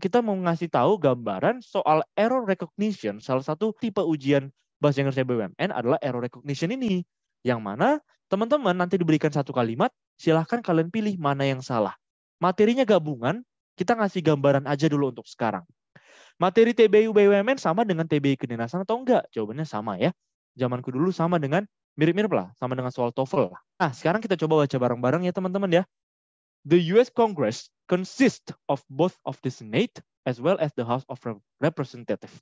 kita mau ngasih tahu gambaran soal error recognition. Salah satu tipe ujian bahasa Inggris BUMN adalah error recognition ini. Yang mana teman-teman nanti diberikan satu kalimat, silahkan kalian pilih mana yang salah. Materinya gabungan, kita ngasih gambaran aja dulu untuk sekarang. Materi TBU BUMN sama dengan TBI kedinasan atau enggak? Jawabannya sama ya. Zamanku dulu sama dengan, mirip-mirip lah, sama dengan soal TOEFL lah. Nah, sekarang kita coba baca bareng-bareng ya teman-teman ya. The US Congress consists of both of the Senate as well as the House of Representatives.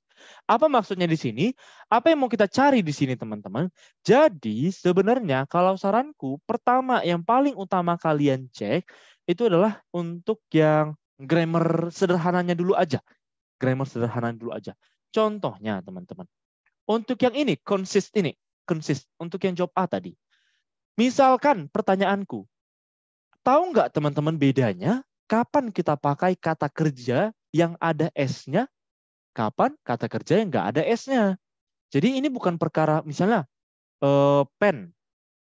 Apa maksudnya di sini? Apa yang mau kita cari di sini teman-teman? Jadi sebenarnya kalau saranku pertama yang paling utama kalian cek itu adalah untuk yang grammar sederhananya dulu aja. Grammar sederhana dulu aja. Contohnya teman-teman. Untuk yang ini, consist. Untuk yang job A tadi. Misalkan pertanyaanku, tahu nggak teman-teman bedanya kapan kita pakai kata kerja yang ada S-nya, kapan kata kerja yang nggak ada S-nya. Jadi ini bukan perkara misalnya pen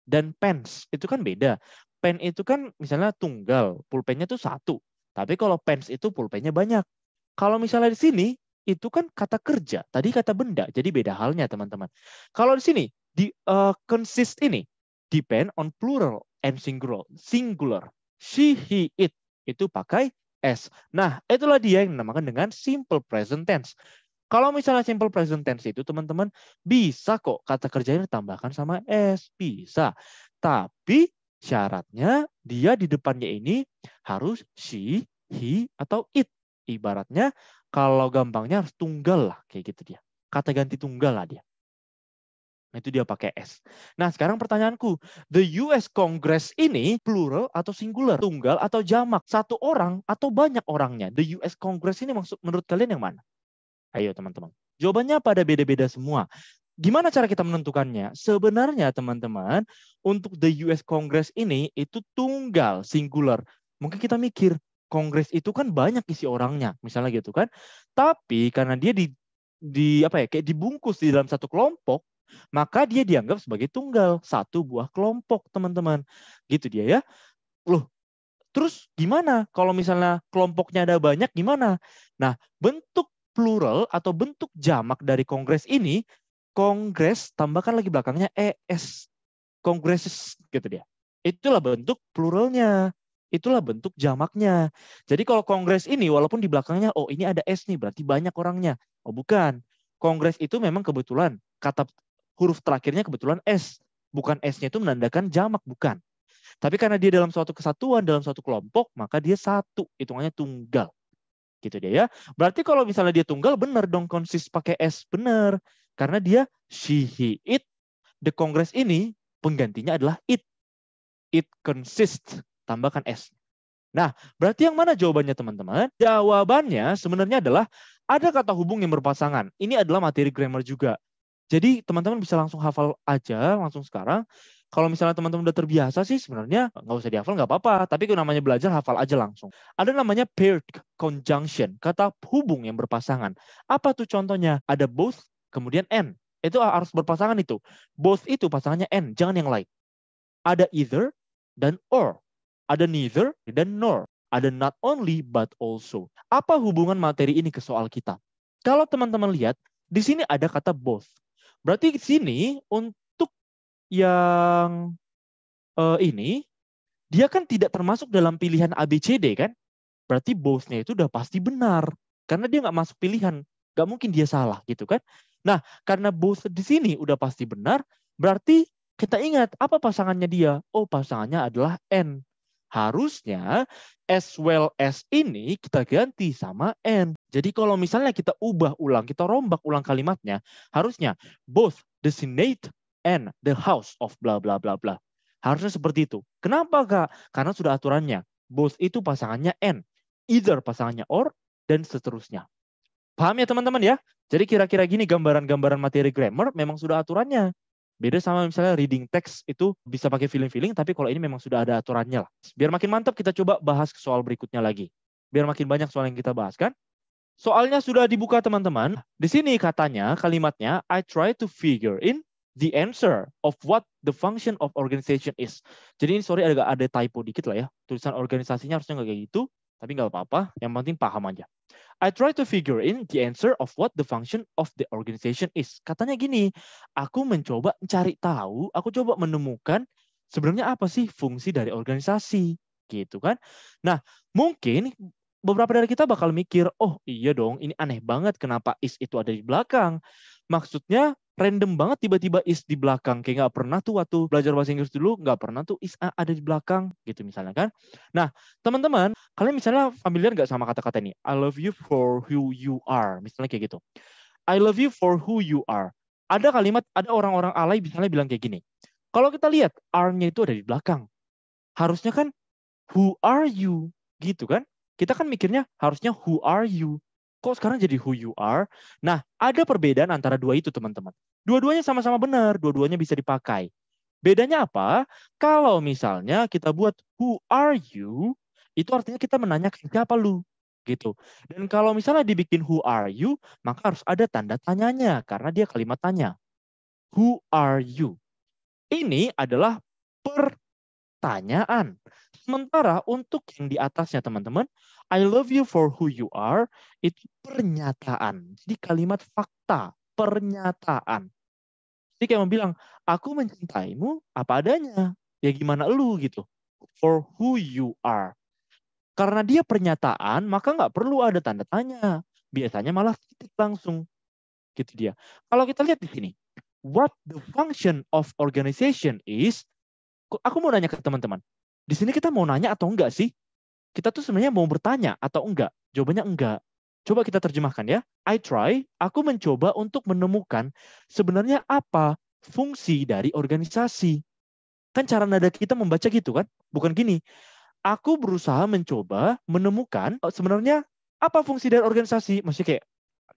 dan pens itu kan beda. Pen itu kan misalnya tunggal, pulpennya tuh satu. Tapi kalau pens itu pulpennya banyak. Kalau misalnya di sini itu kan kata kerja, tadi kata benda, jadi beda halnya teman-teman. Kalau di sini di consist ini depend on plural and singular. She, he, it itu pakai s. Nah, itulah dia yang dinamakan dengan simple present tense. Kalau misalnya simple present tense itu teman-teman bisa kok kata kerjanya ditambahkan sama s, bisa. Tapi syaratnya dia di depannya ini harus she, he, atau it. Ibaratnya kalau gampangnya harus tunggal lah kayak gitu dia. Kata ganti tunggal lah dia. Nah, itu dia pakai S. Nah, sekarang pertanyaanku, the US Congress ini plural atau singular, tunggal atau jamak, satu orang atau banyak orangnya? The US Congress ini maksud menurut kalian yang mana? Ayo teman-teman. Jawabannya pada beda-beda semua. Gimana cara kita menentukannya? Sebenarnya teman-teman, untuk the US Congress ini itu tunggal, singular. Mungkin kita mikir, Kongres itu kan banyak isi orangnya, misalnya gitu kan. Tapi karena dia kayak dibungkus di dalam satu kelompok, maka dia dianggap sebagai tunggal, satu buah kelompok, teman-teman. Gitu dia ya. Loh, terus gimana kalau misalnya kelompoknya ada banyak gimana? Nah, bentuk plural atau bentuk jamak dari kongres ini, kongres tambahkan lagi belakangnya es. Kongres gitu dia. Itulah bentuk pluralnya. Itulah bentuk jamaknya. Jadi kalau kongres ini walaupun di belakangnya oh ini ada S nih berarti banyak orangnya. Oh bukan. Kongres itu memang kebetulan kata huruf terakhirnya kebetulan S. Bukan S-nya itu menandakan jamak, bukan. Tapi karena dia dalam suatu kesatuan, dalam suatu kelompok, maka dia satu, hitungannya tunggal. Gitu dia ya. Berarti kalau misalnya dia tunggal benar dong konsis pakai S, benar. Karena dia she, he, it. The Congress ini penggantinya adalah it. It consists, tambahkan S. Nah, berarti yang mana jawabannya teman-teman? Jawabannya sebenarnya adalah ada kata hubung yang berpasangan. Ini adalah materi grammar juga. Jadi teman-teman bisa langsung hafal aja, langsung sekarang. Kalau misalnya teman-teman udah terbiasa sih sebenarnya nggak usah dihafal nggak apa-apa. Tapi kalau namanya belajar hafal aja langsung. Ada namanya paired conjunction, kata hubung yang berpasangan. Apa tuh contohnya? Ada both, kemudian and. Itu harus berpasangan itu. Both itu pasangannya and, jangan yang lain. Ada either dan or. Ada neither dan nor. Ada not only but also. Apa hubungan materi ini ke soal kita? Kalau teman-teman lihat, di sini ada kata both. Berarti di sini untuk yang ini, dia kan tidak termasuk dalam pilihan ABCD kan? Berarti both-nya itu udah pasti benar. Karena dia nggak masuk pilihan. Nggak mungkin dia salah gitu kan? Nah, karena both di sini udah pasti benar, berarti kita ingat apa pasangannya dia? Oh, pasangannya adalah N. Harusnya as well as ini kita ganti sama N. Jadi kalau misalnya kita ubah ulang, kita rombak ulang kalimatnya, harusnya both the Senate and the House of bla bla bla bla. Harusnya seperti itu. Kenapa Kak? Karena sudah aturannya. Both itu pasangannya N. Either pasangannya or, dan seterusnya. Paham ya teman-teman ya? Jadi kira-kira gini gambaran-gambaran materi grammar memang sudah aturannya. Beda sama misalnya reading text itu bisa pakai feeling-feeling, tapi kalau ini memang sudah ada aturannya lah. Biar makin mantap kita coba bahas ke soal berikutnya lagi. Biar makin banyak soal yang kita bahas kan. Soalnya sudah dibuka teman-teman. Di sini katanya kalimatnya I try to figure in the answer of what the function of organization is. Jadi ini sorry ada typo dikit lah ya. Tulisan organisasinya harusnya nggak kayak gitu. Tapi nggak apa-apa, yang penting paham aja. I try to figure in the answer of what the function of the organization is. Katanya gini, aku mencoba mencari tahu, aku coba menemukan sebenarnya apa sih fungsi dari organisasi, gitu kan. Nah, mungkin beberapa dari kita bakal mikir, oh iya dong, ini aneh banget kenapa is itu ada di belakang. Maksudnya random banget tiba-tiba is di belakang. Kayak nggak pernah tuh waktu belajar bahasa Inggris dulu, nggak pernah tuh is ada di belakang, gitu misalnya kan. Nah, teman-teman, kalian misalnya familiar nggak sama kata-kata ini? I love you for who you are. Misalnya kayak gitu. I love you for who you are. Ada kalimat, ada orang-orang alay misalnya bilang kayak gini. Kalau kita lihat, are-nya itu ada di belakang. Harusnya kan, who are you? Gitu kan? Kita kan mikirnya harusnya who are you? Kok sekarang jadi who you are? Nah, ada perbedaan antara dua itu, teman-teman. Dua-duanya sama-sama benar. Dua-duanya bisa dipakai. Bedanya apa? Kalau misalnya kita buat who are you, itu artinya kita menanyakan siapa lu, gitu. Dan kalau misalnya dibikin who are you, maka harus ada tanda tanyanya karena dia kalimat tanya. Who are you? Ini adalah pertanyaan. Sementara untuk yang di atasnya teman-teman, I love you for who you are, itu pernyataan. Jadi kalimat fakta, pernyataan. Jadi kayak mau bilang, aku mencintaimu apa adanya. Ya gimana lu gitu. For who you are. Karena dia pernyataan, maka nggak perlu ada tanda tanya. Biasanya malah titik langsung. Gitu dia. Kalau kita lihat di sini. What the function of organization is. Aku mau nanya ke teman-teman. Di sini kita mau nanya atau enggak sih? Kita tuh sebenarnya mau bertanya atau enggak? Jawabannya enggak. Coba kita terjemahkan ya. I try, aku mencoba untuk menemukan sebenarnya apa fungsi dari organisasi. Kan cara nada kita membaca gitu kan? Bukan gini. Aku berusaha mencoba menemukan sebenarnya apa fungsi dari organisasi. Maksudnya kayak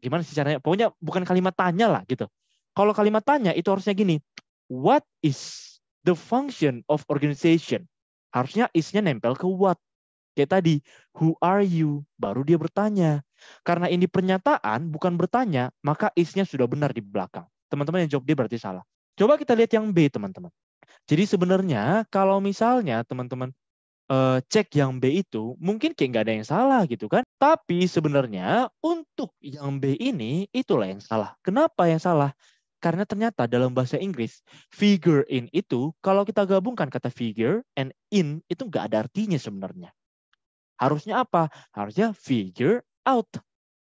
gimana sih caranya? Pokoknya bukan kalimat tanya lah gitu. Kalau kalimat tanya itu harusnya gini. What is the function of organization? Harusnya is-nya nempel ke what. Kayak tadi, who are you? Baru dia bertanya. Karena ini pernyataan, bukan bertanya, maka is-nya sudah benar di belakang. Teman-teman yang jawab dia berarti salah. Coba kita lihat yang B, teman-teman. Jadi sebenarnya kalau misalnya teman-teman cek yang B itu, mungkin kayak nggak ada yang salah gitu kan. Tapi sebenarnya untuk yang B ini, itulah yang salah. Kenapa yang salah? Karena ternyata dalam bahasa Inggris, figure in itu, kalau kita gabungkan kata figure and in, itu nggak ada artinya sebenarnya. Harusnya apa? Harusnya figure out.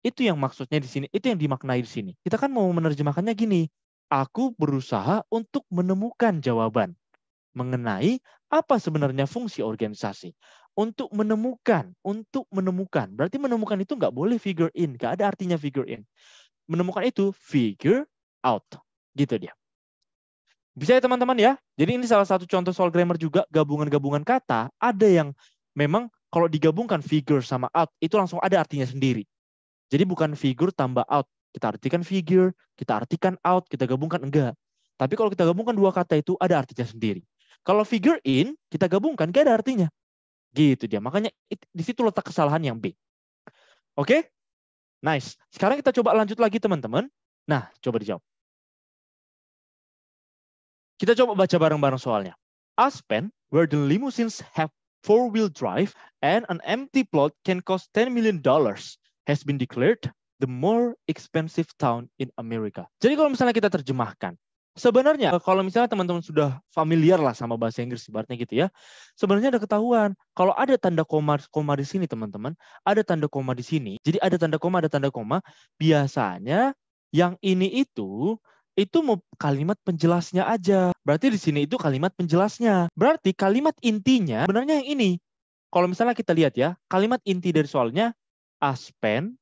Itu yang maksudnya di sini, itu yang dimaknai di sini. Kita kan mau menerjemahkannya gini, aku berusaha untuk menemukan jawaban mengenai apa sebenarnya fungsi organisasi. Untuk menemukan. Berarti menemukan itu nggak boleh figure in, nggak ada artinya figure in. Menemukan itu figure out. Gitu dia. Bisa ya teman-teman ya? Jadi ini salah satu contoh soal grammar juga, gabungan-gabungan kata, ada yang memang kalau digabungkan figure sama out, itu langsung ada artinya sendiri. Jadi bukan figure tambah out. Kita artikan figure, kita artikan out, kita gabungkan, enggak. Tapi kalau kita gabungkan dua kata itu ada artinya sendiri. Kalau figure in, kita gabungkan, enggak ada artinya. Gitu dia. Makanya di situ letak kesalahan yang B. Oke? Nice. Sekarang kita coba lanjut lagi teman-teman. Nah, coba dijawab. Kita coba baca bareng-bareng soalnya. Aspen, where the limousines have four-wheel drive and an empty plot can cost $10 million, has been declared the more expensive town in America. Jadi kalau misalnya kita terjemahkan, sebenarnya kalau misalnya teman-teman sudah familiar lah sama bahasa Inggris ibaratnya gitu ya, sebenarnya ada ketahuan kalau ada tanda koma di sini teman-teman, ada tanda koma di sini. Jadi ada tanda koma, biasanya yang ini itu mau kalimat penjelasnya aja. Berarti di sini itu kalimat penjelasnya. Berarti kalimat intinya sebenarnya yang ini. Kalau misalnya kita lihat ya, kalimat inti dari soalnya, Aspen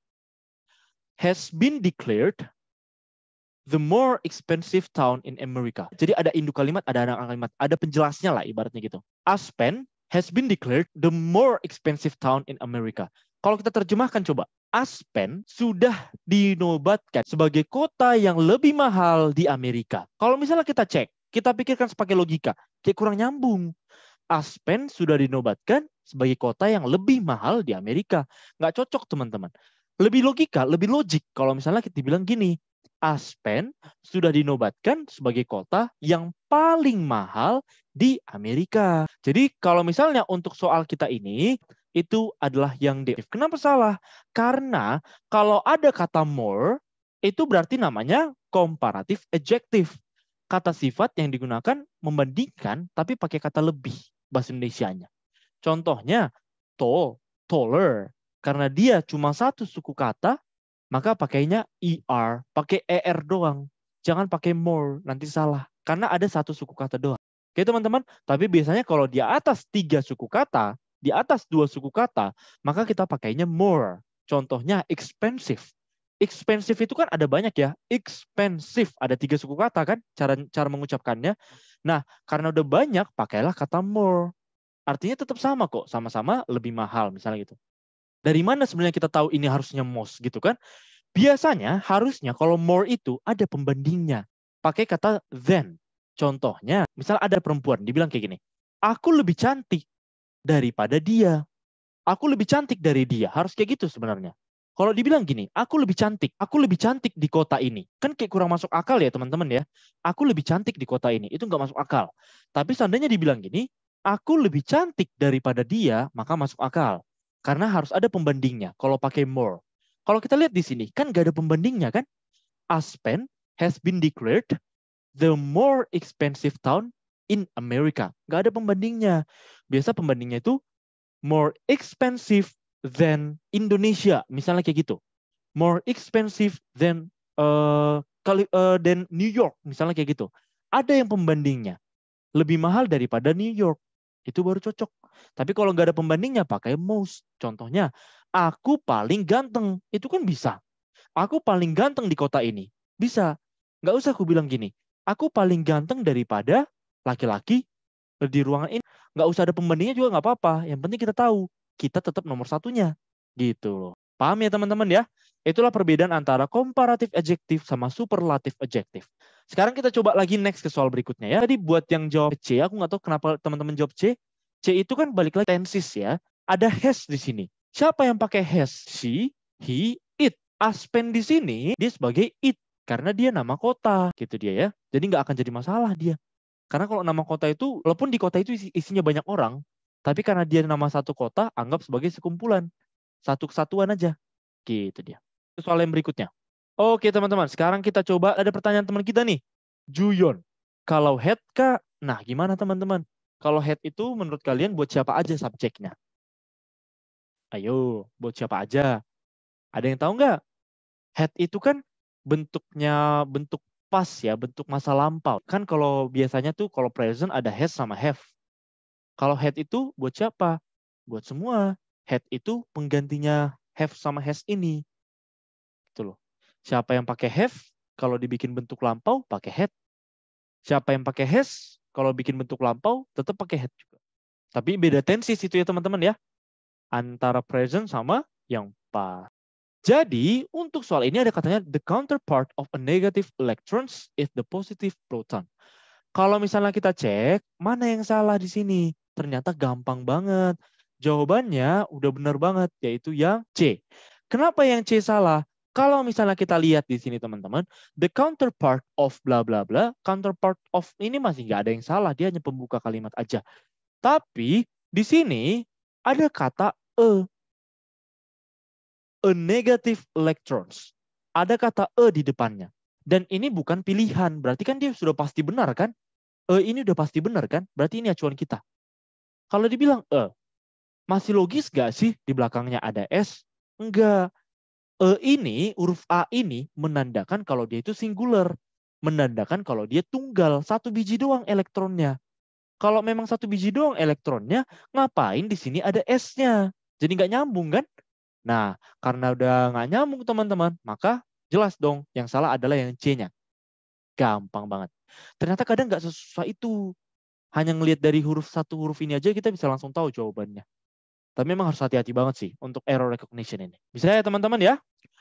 has been declared the more expensive town in America. Jadi ada induk kalimat, ada anak kalimat, ada penjelasnya lah ibaratnya gitu. Aspen has been declared the more expensive town in America. Kalau kita terjemahkan coba, Aspen sudah dinobatkan sebagai kota yang lebih mahal di Amerika. Kalau misalnya kita cek, kita pikirkan sebagai logika, kayak kurang nyambung. Aspen sudah dinobatkan sebagai kota yang lebih mahal di Amerika. Nggak cocok teman-teman. Lebih logika, lebih logik kalau misalnya kita bilang gini, Aspen sudah dinobatkan sebagai kota yang paling mahal di Amerika. Jadi kalau misalnya untuk soal kita ini, itu adalah yang D. Kenapa salah? Karena kalau ada kata more, itu berarti namanya comparative adjective. Kata sifat yang digunakan membandingkan, tapi pakai kata lebih, bahasa Indonesianya. Contohnya, tall, taller. Karena dia cuma satu suku kata, maka pakainya ER, pakai ER doang. Jangan pakai more, nanti salah. Karena ada satu suku kata doang. Oke teman-teman, tapi biasanya kalau di atas 3 suku kata, di atas 2 suku kata, maka kita pakainya more. Contohnya expensive. Expensive itu kan ada banyak ya. Expensive, ada 3 suku kata kan, cara mengucapkannya. Nah, karena udah banyak, pakailah kata more. Artinya tetap sama kok, sama-sama lebih mahal misalnya gitu. Dari mana sebenarnya kita tahu ini harusnya most gitu kan? Biasanya harusnya kalau more itu ada pembandingnya. Pakai kata than. Contohnya, misal ada perempuan, dibilang kayak gini, aku lebih cantik daripada dia. Aku lebih cantik dari dia. Harus kayak gitu sebenarnya. Kalau dibilang gini, aku lebih cantik di kota ini. Kan kayak kurang masuk akal ya teman-teman ya. Aku lebih cantik di kota ini. Itu nggak masuk akal. Tapi seandainya dibilang gini, aku lebih cantik daripada dia, maka masuk akal. Karena harus ada pembandingnya kalau pakai more. Kalau kita lihat di sini, kan nggak ada pembandingnya kan? Aspen has been declared the more expensive town in America. Nggak ada pembandingnya. Biasa pembandingnya itu more expensive than Indonesia. Misalnya kayak gitu. More expensive than than New York. Misalnya kayak gitu. Ada yang pembandingnya. Lebih mahal daripada New York. Itu baru cocok. Tapi kalau nggak ada pembandingnya, pakai most. Contohnya, aku paling ganteng. Itu kan bisa. Aku paling ganteng di kota ini. Bisa. Nggak usah aku bilang gini. Aku paling ganteng daripada laki-laki di ruangan ini. Nggak usah ada pembandingnya juga nggak apa-apa. Yang penting kita tahu. Kita tetap nomor satunya. Gitu loh. Paham ya teman-teman ya? Itulah perbedaan antara comparative adjective sama superlative adjective. Sekarang kita coba lagi next ke soal berikutnya ya. Jadi buat yang jawab C, aku nggak tahu kenapa teman-teman jawab C. C itu kan balik lagi tenses ya. Ada has di sini. Siapa yang pakai has? She, he, it. Aspen di sini dia sebagai it karena dia nama kota gitu dia ya. Jadi nggak akan jadi masalah dia. Karena kalau nama kota itu, walaupun di kota itu isinya banyak orang, tapi karena dia nama satu kota, anggap sebagai sekumpulan. Satu kesatuan aja. Gitu dia. Soal yang berikutnya. Oke teman-teman, sekarang kita coba ada pertanyaan teman kita nih. Juyon. Kalau head Kak, nah gimana teman-teman? Kalau head itu menurut kalian buat siapa aja subjeknya? Ayo, buat siapa aja? Ada yang tahu nggak? Head itu kan bentuknya bentuk pas ya, bentuk masa lampau. Kan kalau biasanya tuh kalau present ada has sama have. Kalau head itu buat siapa? Buat semua. Head itu penggantinya have sama has ini. Gitu loh. Siapa yang pakai have, kalau dibikin bentuk lampau, pakai head. Siapa yang pakai has, kalau bikin bentuk lampau, tetap pakai head juga. Tapi beda tensis itu ya teman-teman ya. Antara present sama yang pas. Jadi, untuk soal ini ada katanya, the counterpart of a negative electrons is the positive proton. Kalau misalnya kita cek, mana yang salah di sini? Ternyata gampang banget. Jawabannya udah benar banget, yaitu yang C. Kenapa yang C salah? Kalau misalnya kita lihat di sini teman-teman, the counterpart of bla bla bla, counterpart of ini masih nggak ada yang salah, dia hanya pembuka kalimat aja. Tapi di sini ada kata a negative electrons. Ada kata di depannya. Dan ini bukan pilihan, berarti kan dia sudah pasti benar kan? Ini udah pasti benar kan? Berarti ini acuan kita. Kalau dibilang masih logis gak sih di belakangnya ada S? Enggak. Ini, huruf A ini menandakan kalau dia itu singular. Menandakan kalau dia tunggal. Satu biji doang elektronnya. Kalau memang satu biji doang elektronnya, ngapain di sini ada S-nya? Jadi nggak nyambung kan? Nah, karena udah nggak nyambung teman-teman, maka jelas dong yang salah adalah yang C-nya. Gampang banget. Ternyata kadang nggak sesusah itu. Hanya ngelihat dari satu huruf ini aja kita bisa langsung tahu jawabannya. Tapi memang harus hati-hati banget sih untuk error recognition ini. Bisa ya teman-teman ya?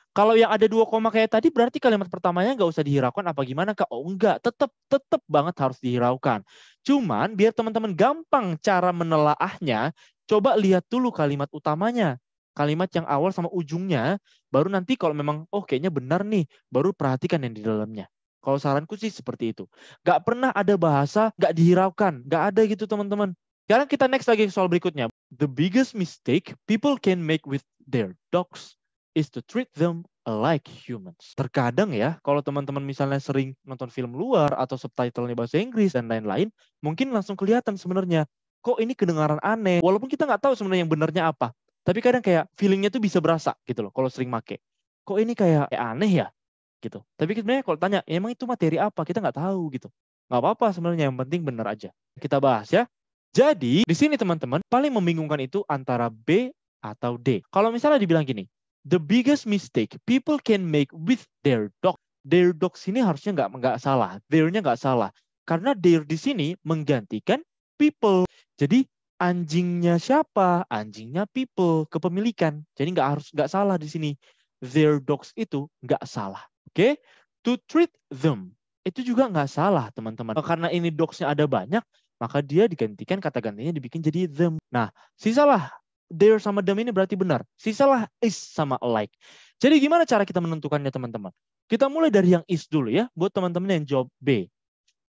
Kalau yang ada 2 koma kayak tadi berarti kalimat pertamanya nggak usah dihiraukan apa gimana Kak? Oh enggak, tetap banget harus dihiraukan. Cuman biar teman-teman gampang cara menelaahnya, coba lihat dulu kalimat utamanya. Kalimat yang awal sama ujungnya, baru nanti kalau memang oh kayaknya benar nih, baru perhatikan yang di dalamnya. Kalau saranku sih seperti itu. Nggak pernah ada bahasa nggak dihiraukan, nggak ada gitu teman-teman. Sekarang kita next lagi ke soal berikutnya. The biggest mistake people can make with their dogs is to treat them like humans. Terkadang ya, kalau teman-teman misalnya sering nonton film luar atau subtitlenya bahasa Inggris dan lain-lain, mungkin langsung kelihatan sebenarnya, kok ini kedengaran aneh. Walaupun kita nggak tahu sebenarnya yang benarnya apa. Tapi kadang kayak feelingnya tuh bisa berasa gitu loh kalau sering make. Kok ini kayak aneh ya? Gitu. Tapi sebenarnya kalau tanya, emang itu materi apa? Kita nggak tahu gitu. Nggak apa-apa sebenarnya, yang penting benar aja. Kita bahas ya. Jadi, di sini teman-teman, paling membingungkan itu antara B atau D. Kalau misalnya dibilang gini, the biggest mistake people can make with their dog. Their dogs ini harusnya nggak salah. Their-nya nggak salah. Karena their di sini menggantikan people. Jadi, anjingnya siapa? Anjingnya people, kepemilikan. Jadi nggak salah di sini. Their dogs itu nggak salah. Oke? To treat them. Itu juga nggak salah, teman-teman. Karena ini dogs-nya ada banyak, maka dia digantikan, kata gantinya dibikin jadi them. Nah, sisalah there sama them ini berarti benar. Sisalah is sama alike. Jadi gimana cara kita menentukannya, teman-teman? Kita mulai dari yang is dulu ya, buat teman-teman yang jawab B.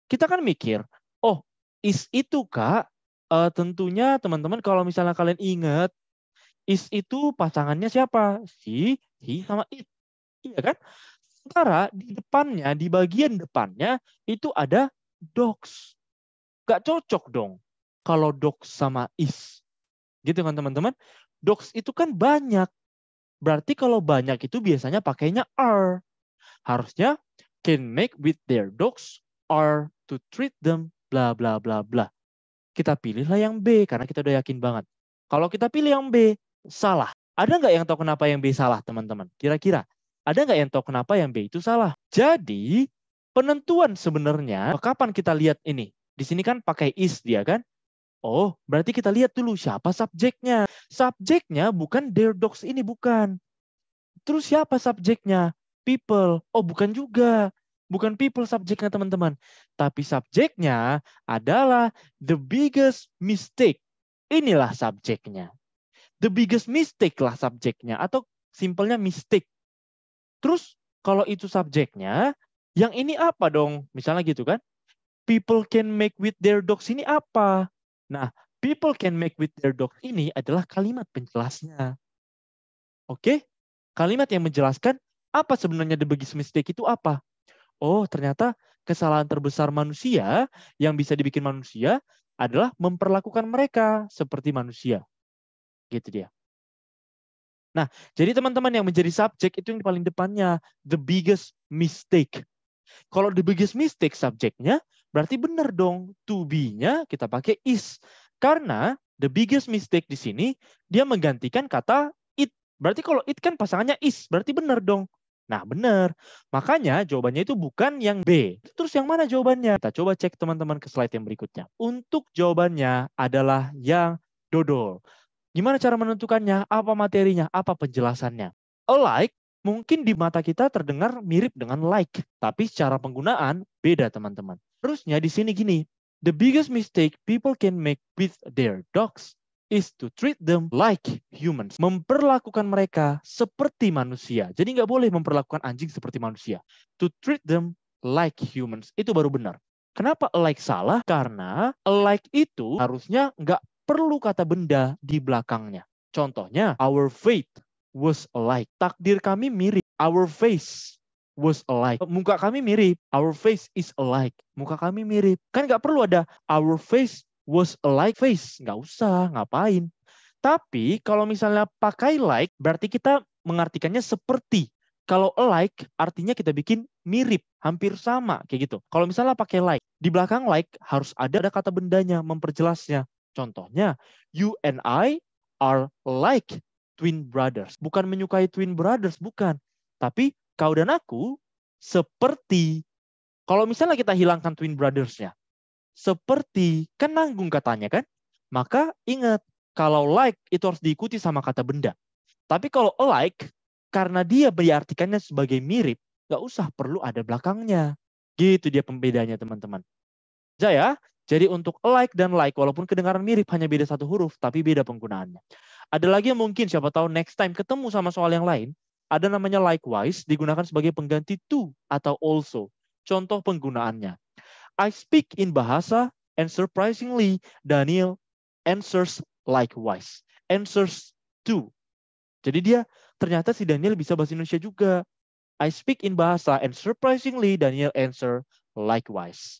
Kita kan mikir, oh, is itu Kak, tentunya teman-teman kalau misalnya kalian ingat, is itu pasangannya siapa? Si, he, sama it. Iya kan? Sementara di depannya, di bagian depannya, itu ada dogs. Gak cocok dong kalau dogs sama is. Gitu kan teman-teman. Dogs itu kan banyak. Berarti kalau banyak itu biasanya pakainya are. Harusnya can make with their dogs or to treat them bla bla bla bla. Kita pilihlah yang B karena kita udah yakin banget. Kalau kita pilih yang B, salah. Ada nggak yang tahu kenapa yang B salah, teman-teman? Kira-kira ada nggak yang tahu kenapa yang B itu salah? Jadi penentuan sebenarnya kapan kita lihat ini? Di sini kan pakai is dia kan? Oh, berarti kita lihat dulu siapa subjeknya. Subjeknya bukan their dogs ini, bukan. Terus siapa subjeknya? People. Oh, bukan juga. Bukan people subjeknya, teman-teman. Tapi subjeknya adalah the biggest mistake. Inilah subjeknya. The biggest mistake lah subjeknya. Atau simpelnya mistake. Terus kalau itu subjeknya, yang ini apa dong? Misalnya gitu kan? People can make with their dogs ini apa? Nah, people can make with their dogs ini adalah kalimat penjelasnya. Oke? Kalimat yang menjelaskan apa sebenarnya the biggest mistake itu apa? Oh, ternyata kesalahan terbesar manusia yang bisa dibikin manusia adalah memperlakukan mereka seperti manusia. Gitu dia. Nah, jadi teman-teman yang menjadi subjek itu yang paling depannya, the biggest mistake. Kalau the biggest mistake subjeknya, berarti benar dong. To be-nya kita pakai is. Karena the biggest mistake di sini, dia menggantikan kata it. Berarti kalau it kan pasangannya is, berarti benar dong. Nah, benar. Makanya jawabannya itu bukan yang B. Terus yang mana jawabannya? Kita coba cek teman-teman ke slide yang berikutnya. Untuk jawabannya adalah yang dodol. Gimana cara menentukannya? Apa materinya? Apa penjelasannya? Alike mungkin di mata kita terdengar mirip dengan like, tapi secara penggunaan beda, teman-teman. Terusnya di sini gini, the biggest mistake people can make with their dogs is to treat them like humans. Memperlakukan mereka seperti manusia. Jadi nggak boleh memperlakukan anjing seperti manusia. To treat them like humans. Itu baru benar. Kenapa alike salah? Karena alike itu harusnya nggak perlu kata benda di belakangnya. Contohnya, our fate was alike. Takdir kami mirip. Our face was alike. Muka kami mirip. Our face is alike. Muka kami mirip. Kan nggak perlu ada our face was alike face. Nggak usah, ngapain. Tapi kalau misalnya pakai like, berarti kita mengartikannya seperti. Kalau alike, artinya kita bikin mirip, hampir sama, kayak gitu. Kalau misalnya pakai like, di belakang like harus ada kata bendanya, memperjelasnya. Contohnya, you and I are like twin brothers. Bukan menyukai twin brothers, bukan. Tapi kau dan aku seperti. Kalau misalnya kita hilangkan twin brothers-nya, seperti, kan nanggung katanya kan? Maka ingat, kalau like itu harus diikuti sama kata benda. Tapi kalau alike, karena dia diartikannya sebagai mirip, nggak usah perlu ada belakangnya. Gitu dia pembedanya, teman-teman. Ya, jadi untuk alike dan like, walaupun kedengaran mirip, hanya beda satu huruf, tapi beda penggunaannya. Ada lagi yang mungkin, siapa tahu next time ketemu sama soal yang lain, ada namanya likewise, digunakan sebagai pengganti to atau also. Contoh penggunaannya. I speak in bahasa, and surprisingly, Daniel answers likewise. Answers to. Jadi dia ternyata si Daniel bisa bahasa Indonesia juga. I speak in bahasa and surprisingly Daniel answer likewise.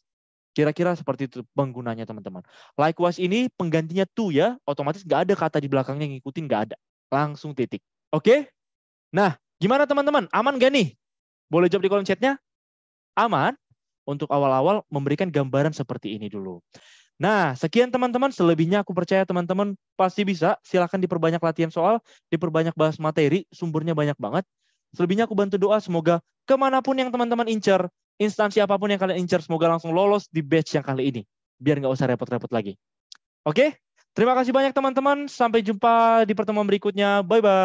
Kira-kira seperti itu penggunanya teman-teman. Likewise ini penggantinya to ya, otomatis nggak ada kata di belakangnya ngikutin, nggak ada. Langsung titik. Oke? Nah, gimana teman-teman? Aman nggak nih? Boleh jawab di kolom chatnya? Aman? Untuk awal-awal memberikan gambaran seperti ini dulu. Nah, sekian teman-teman. Selebihnya aku percaya teman-teman pasti bisa. Silahkan diperbanyak latihan soal, diperbanyak bahas materi, sumbernya banyak banget. Selebihnya aku bantu doa, semoga kemanapun yang teman-teman incer, instansi apapun yang kalian incer, semoga langsung lolos di batch yang kali ini. Biar nggak usah repot-repot lagi. Oke? Terima kasih banyak teman-teman. Sampai jumpa di pertemuan berikutnya. Bye-bye.